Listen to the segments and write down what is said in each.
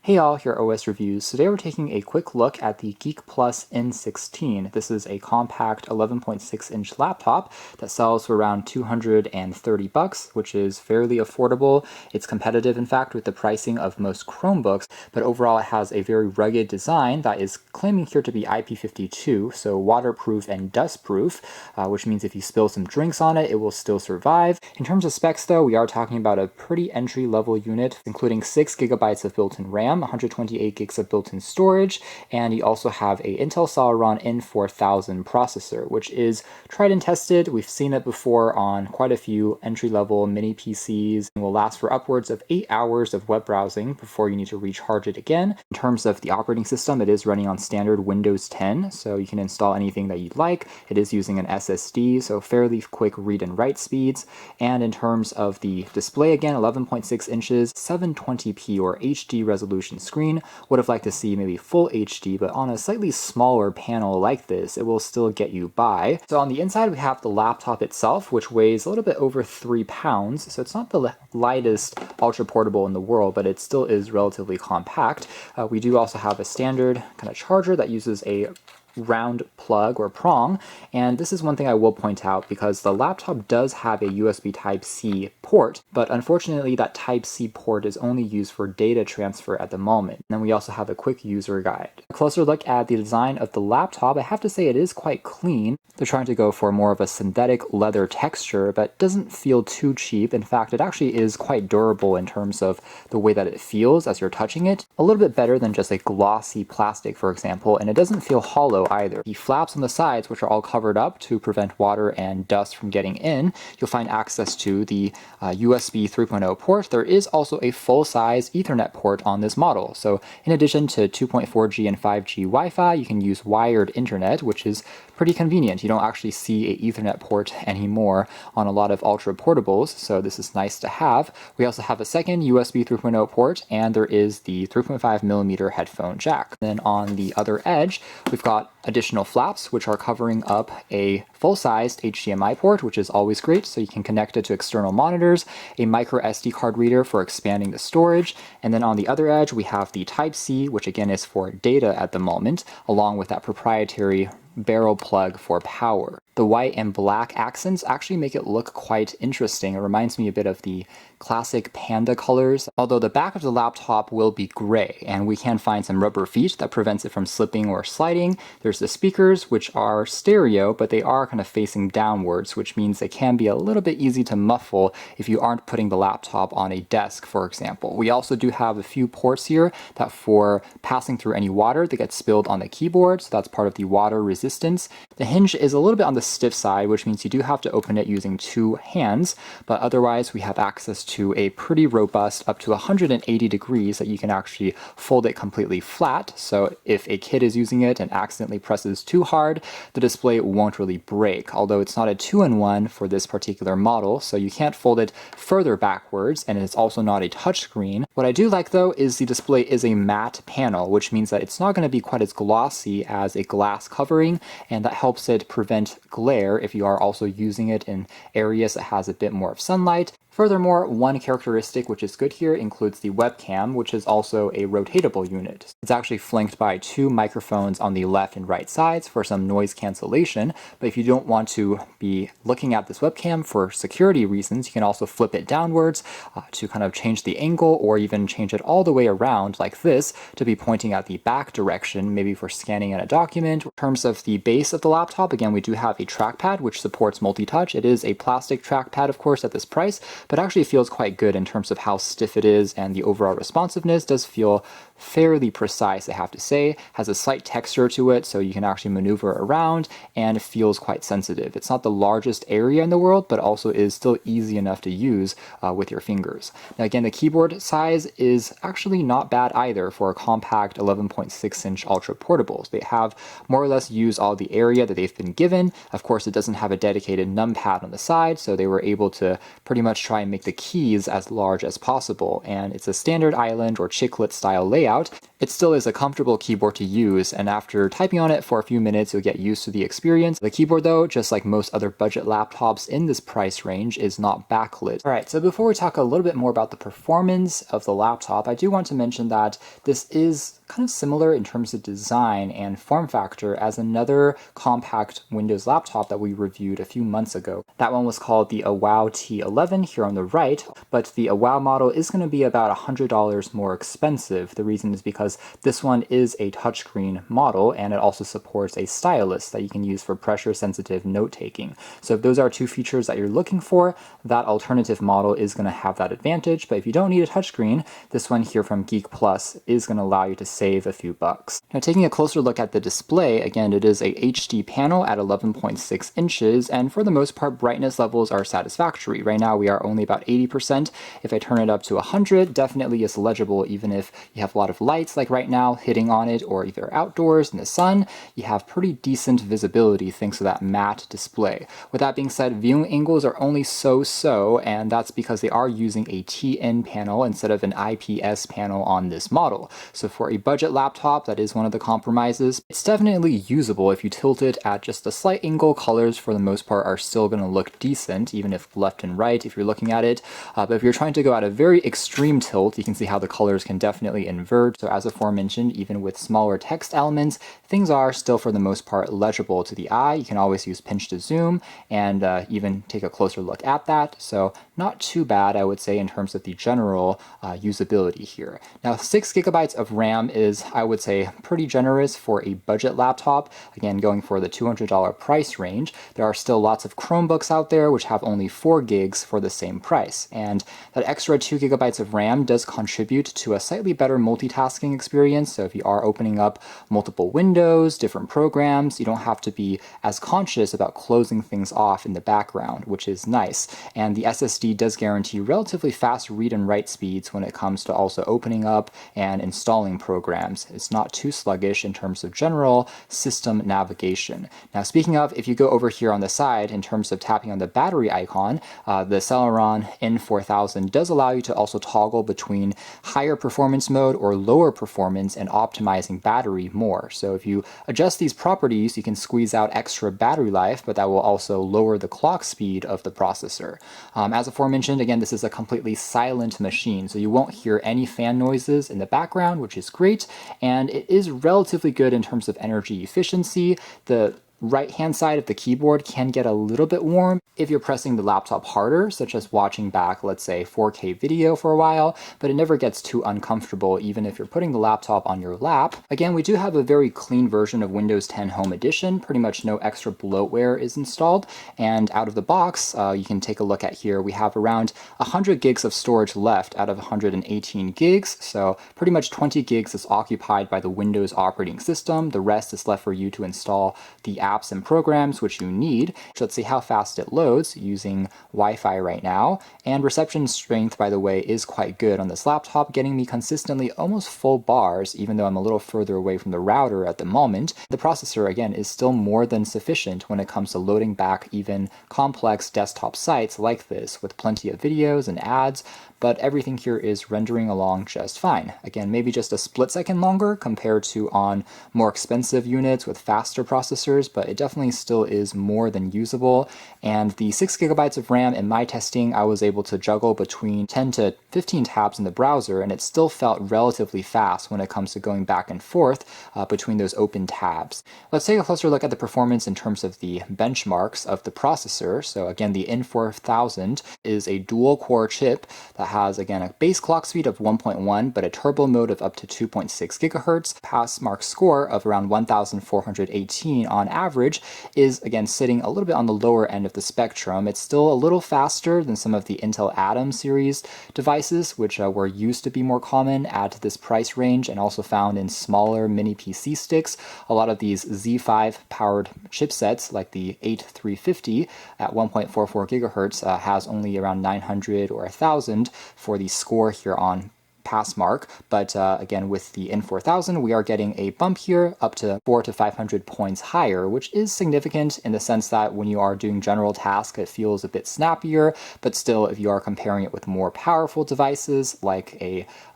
Hey all, here are OS Reviews. Today we're taking a quick look at the GeekPlus N16. This is a compact 11.6-inch laptop that sells for around $230, which is fairly affordable. It's competitive, in fact, with the pricing of most Chromebooks, but overall it has a very rugged design that is claiming here to be IP52, so waterproof and dustproof, which means if you spill some drinks on it, it will still survive. In terms of specs, though, we are talking about a pretty entry-level unit, including 6 GB of built-in RAM, 128 gigs of built-in storage, and you also have a Intel Celeron N4000 processor, which is tried and tested. We've seen it before on quite a few entry-level mini PCs and will last for upwards of 8 hours of web browsing before you need to recharge it again. In terms of the operating system, it is running on standard Windows 10, so you can install anything that you'd like. It is using an SSD, so fairly quick read and write speeds. And in terms of the display, again, 11.6 inches, 720p or HD resolution screen. Would have liked to see maybe full HD, but on a slightly smaller panel like this, it will still get you by. So on the inside, we have the laptop itself, which weighs a little bit over 3 pounds. So it's not the lightest ultra portable in the world, but it still is relatively compact. We do also have a standard kind of charger that uses a round plug or prong, and this is one thing I will point out because the laptop does have a USB Type-C port, but unfortunately that Type-C port is only used for data transfer at the moment. And then we also have a quick user guide. A closer look at the design of the laptop, I have to say it is quite clean. They're trying to go for more of a synthetic leather texture, but doesn't feel too cheap. In fact, it actually is quite durable in terms of the way that it feels as you're touching it. A little bit better than just a glossy plastic, for example, and it doesn't feel hollow either. The flaps on the sides, which are all covered up to prevent water and dust from getting in, you'll find access to the USB 3.0 port. There is also a full-size Ethernet port on this model. So in addition to 2.4G and 5G Wi-Fi, you can use wired internet, which is pretty convenient. You don't actually see an Ethernet port anymore on a lot of ultra portables, so this is nice to have. We also have a second USB 3.0 port, and there is the 3.5mm headphone jack. Then on the other edge, we've got additional flaps, which are covering up a full-sized HDMI port, which is always great, so you can connect it to external monitors, a micro SD card reader for expanding the storage, and then on the other edge, we have the Type-C, which again is for data at the moment, along with that proprietary barrel plug for power. The white and black accents actually make it look quite interesting. It reminds me a bit of the classic panda colors, although the back of the laptop will be gray, and we can find some rubber feet that prevents it from slipping or sliding. There's the speakers, which are stereo, but they are kind of facing downwards, which means they can be a little bit easy to muffle if you aren't putting the laptop on a desk, for example. We also do have a few ports here that for passing through any water that gets spilled on the keyboard, so that's part of the water resistance. The hinge is a little bit on the stiff side, which means you do have to open it using 2 hands, but otherwise we have access to a pretty robust up to 180 degrees that you can actually fold it completely flat. So if a kid is using it and accidentally presses too hard, the display won't really break, although it's not a 2-in-1 for this particular model, so you can't fold it further backwards, and it's also not a touchscreen. What I do like though is the display is a matte panel, which means that it's not going to be quite as glossy as a glass covering, and that helps it prevent glare if you are also using it in areas that has a bit more of sunlight. Furthermore, one characteristic which is good here includes the webcam, which is also a rotatable unit. It's actually flanked by 2 microphones on the left and right sides for some noise cancellation, but if you don't want to be looking at this webcam for security reasons, you can also flip it downwards to kind of change the angle, or even change it all the way around like this to be pointing at the back direction, maybe for scanning in a document. In terms of the base of the laptop, again, we do have a trackpad which supports multi-touch. It is a plastic trackpad, of course, at this price, but actually feels quite good in terms of how stiff it is, and the overall responsiveness does feel fairly precise, I have to say. Has a slight texture to it, so you can actually maneuver around, and it feels quite sensitive. It's not the largest area in the world, but also is still easy enough to use with your fingers. Now again, the keyboard size is actually not bad either for a compact 11.6-inch ultra portables. They have more or less used all the area that they've been given. Of course, it doesn't have a dedicated numpad on the side, so they were able to pretty much try try and make the keys as large as possible, and it's a standard island or chiclet style layout. It still is a comfortable keyboard to use, and after typing on it for a few minutes, you'll get used to the experience. The keyboard though, just like most other budget laptops in this price range, is not backlit. Alright, so before we talk a little bit more about the performance of the laptop, I do want to mention that this is kind of similar in terms of design and form factor as another compact Windows laptop that we reviewed a few months ago. That one was called the Awau T11 here on the right, but the Awau model is going to be about $100 more expensive. The reason is because this one is a touchscreen model, and it also supports a stylus that you can use for pressure-sensitive note-taking. So if those are two features that you're looking for, that alternative model is going to have that advantage, but if you don't need a touchscreen, this one here from GeekPlus is going to allow you to save a few bucks. Now, taking a closer look at the display, again, it is a HD panel at 11.6 inches, and for the most part, brightness levels are satisfactory. Right now, we are only about 80%. If I turn it up to 100, definitely it's legible, even if you have a lot of lights, like right now, hitting on it, or if you're outdoors in the sun, you have pretty decent visibility thanks to that matte display. With that being said, viewing angles are only so-so, and that's because they are using a TN panel instead of an IPS panel on this model. So for a budget laptop, that is one of the compromises. It's definitely usable if you tilt it at just a slight angle. Colors, for the most part, are still going to look decent, even if left and right, if you're looking at it. But if you're trying to go at a very extreme tilt, you can see how the colors can definitely invert. So as aforementioned, even with smaller text elements, things are still, for the most part, legible to the eye. You can always use pinch to zoom and even take a closer look at that. So not too bad, I would say, in terms of the general usability here. Now, 6 gigabytes of RAM is, I would say, pretty generous for a budget laptop. Again, going for the $200 price range. There are still lots of Chromebooks out there which have only 4 gigs for the same price. And that extra 2 gigabytes of RAM does contribute to a slightly better multitasking experience. So if you are opening up multiple windows, different programs, you don't have to be as conscious about closing things off in the background, which is nice. And the SSD does guarantee relatively fast read and write speeds when it comes to also opening up and installing programs. It's not too sluggish in terms of general system navigation. Now, speaking of, if you go over here on the side in terms of tapping on the battery icon, the Celeron N4000 does allow you to also toggle between higher performance mode or lower performance and optimizing battery more. So if you adjust these properties, you can squeeze out extra battery life, but that will also lower the clock speed of the processor. As aforementioned, again, this is a completely silent machine, so you won't hear any fan noises in the background, which is great, and it is relatively good in terms of energy efficiency. The right-hand side of the keyboard can get a little bit warm if you're pressing the laptop harder, such as watching back, let's say, 4K video for a while, but it never gets too uncomfortable even if you're putting the laptop on your lap. Again, we do have a very clean version of Windows 10 Home Edition. Pretty much no extra bloatware is installed, and out of the box, you can take a look at here, we have around 100 gigs of storage left out of 118 gigs, so pretty much 20 gigs is occupied by the Windows operating system. The rest is left for you to install the apps and programs which you need. So let's see how fast it loads using Wi-Fi right now. And reception strength, by the way, is quite good on this laptop, getting me consistently almost full bars, even though I'm a little further away from the router at the moment. The processor, again, is still more than sufficient when it comes to loading back even complex desktop sites like this, with plenty of videos and ads, but everything here is rendering along just fine. Again, maybe just a split second longer compared to on more expensive units with faster processors, but it definitely still is more than usable. And the 6 gigabytes of RAM in my testing, I was able to juggle between 10 to 15 tabs in the browser, and it still felt relatively fast when it comes to going back and forth between those open tabs. Let's take a closer look at the performance in terms of the benchmarks of the processor. So again, the N4000 is a dual core chip that has, again, a base clock speed of 1.1, but a turbo mode of up to 2.6 gigahertz. Passmark score of around 1,418 on average is, again, sitting a little bit on the lower end of the spectrum. It's still a little faster than some of the Intel Atom series devices, which were used to be more common at this price range and also found in smaller mini PC sticks. A lot of these Z5 powered chipsets, like the 8350 at 1.44 gigahertz, has only around 900 or 1,000 for the score here on Passmark, but again, with the N4000, we are getting a bump here up to 400 to 500 points higher, which is significant in the sense that when you are doing general tasks, it feels a bit snappier, but still, if you are comparing it with more powerful devices, like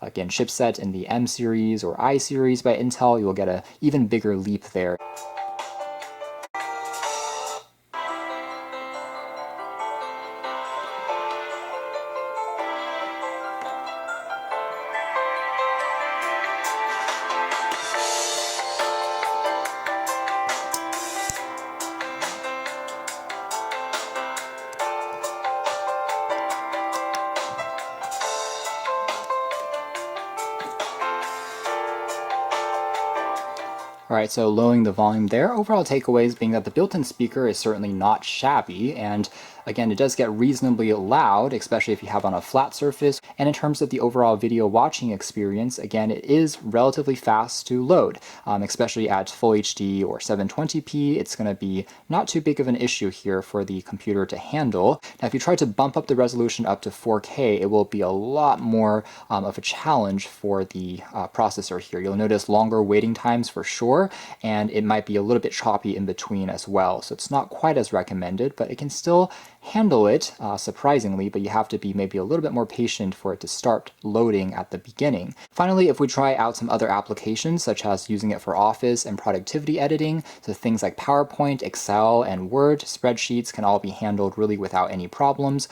again, chipset in the M series or I series by Intel, you will get an even bigger leap there. Alright, so lowering the volume there. Overall takeaways being that the built-in speaker is certainly not shabby, and again, it does get reasonably loud, especially if you have on a flat surface. And in terms of the overall video watching experience, again, it is relatively fast to load, especially at Full HD or 720p. It's going to be not too big of an issue here for the computer to handle. Now, if you try to bump up the resolution up to 4K, it will be a lot more of a challenge for the processor here. You'll notice longer waiting times for sure, and it might be a little bit choppy in between as well. So it's not quite as recommended, but it can still handle it, surprisingly, but you have to be maybe a little bit more patient for it to start loading at the beginning. Finally, if we try out some other applications, such as using it for office and productivity editing, so things like PowerPoint, Excel, and Word, spreadsheets can all be handled really without any problems.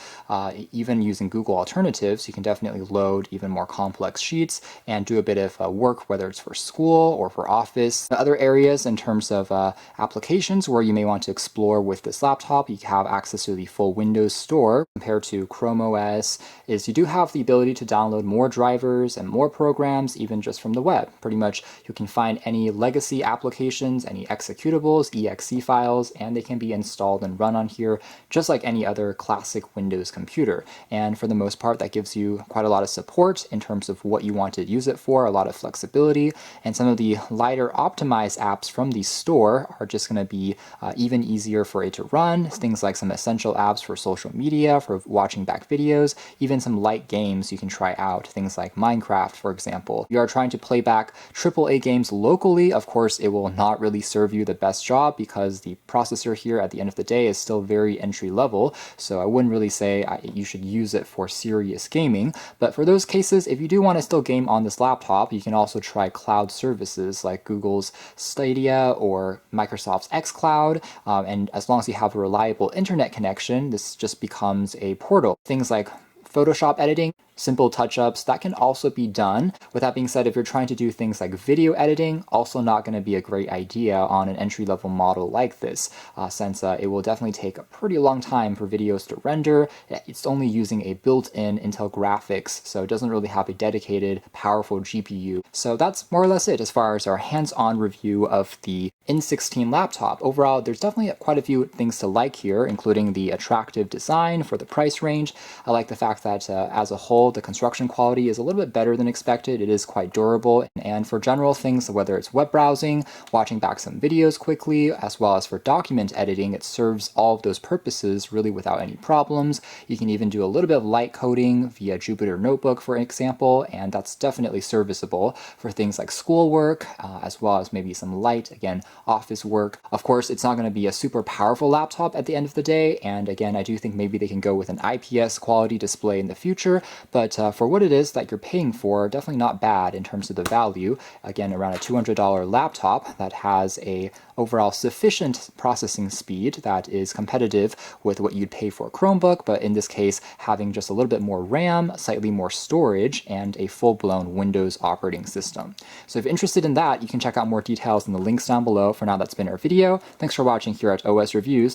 Even using Google alternatives, you can definitely load even more complex sheets and do a bit of work, whether it's for school or for office. Other areas in terms of applications where you may want to explore with this laptop, you have access to the full Windows Store compared to Chrome OS, is you do have the ability to download more drivers and more programs even just from the web. Pretty much you can find any legacy applications, any executables, exe files, and they can be installed and run on here just like any other classic Windows computer. And for the most part, that gives you quite a lot of support in terms of what you want to use it for, a lot of flexibility, and some of the lighter optimized apps from the store are just going to be even easier for it to run. Things like some essential apps for social media, for watching back videos, even some light games you can try out, things like Minecraft, for example. If you are trying to play back AAA games locally, of course, it will not really serve you the best job because the processor here at the end of the day is still very entry level, so I wouldn't really say you should use it for serious gaming. But for those cases, if you do want to still game on this laptop, you can also try cloud services like Google's Stadia or Microsoft's xCloud, and as long as you have a reliable internet connection, this just becomes a portal. Things like Photoshop editing, simple touch-ups, that can also be done. With that being said, if you're trying to do things like video editing, also not going to be a great idea on an entry-level model like this, since it will definitely take a pretty long time for videos to render. It's only using a built-in Intel graphics, so it doesn't really have a dedicated, powerful GPU. So that's more or less it as far as our hands-on review of the N16 laptop. Overall, there's definitely quite a few things to like here, including the attractive design for the price range. I like the fact that as a whole, the construction quality is a little bit better than expected. It is quite durable, and for general things, whether it's web browsing, watching back some videos quickly, as well as for document editing, it serves all of those purposes really without any problems. You can even do a little bit of light coding via Jupyter Notebook, for example, and that's definitely serviceable for things like schoolwork, as well as maybe some light, again, office work. Of course, it's not going to be a super powerful laptop at the end of the day, and again, I do think maybe they can go with an IPS quality display in the future, but for what it is that you're paying for, definitely not bad in terms of the value. Again, around a $200 laptop that has a overall sufficient processing speed that is competitive with what you'd pay for a Chromebook, but in this case, having just a little bit more RAM, slightly more storage, and a full-blown Windows operating system. So if you're interested in that, you can check out more details in the links down below. For now, that's been our video. Thanks for watching here at OS Reviews.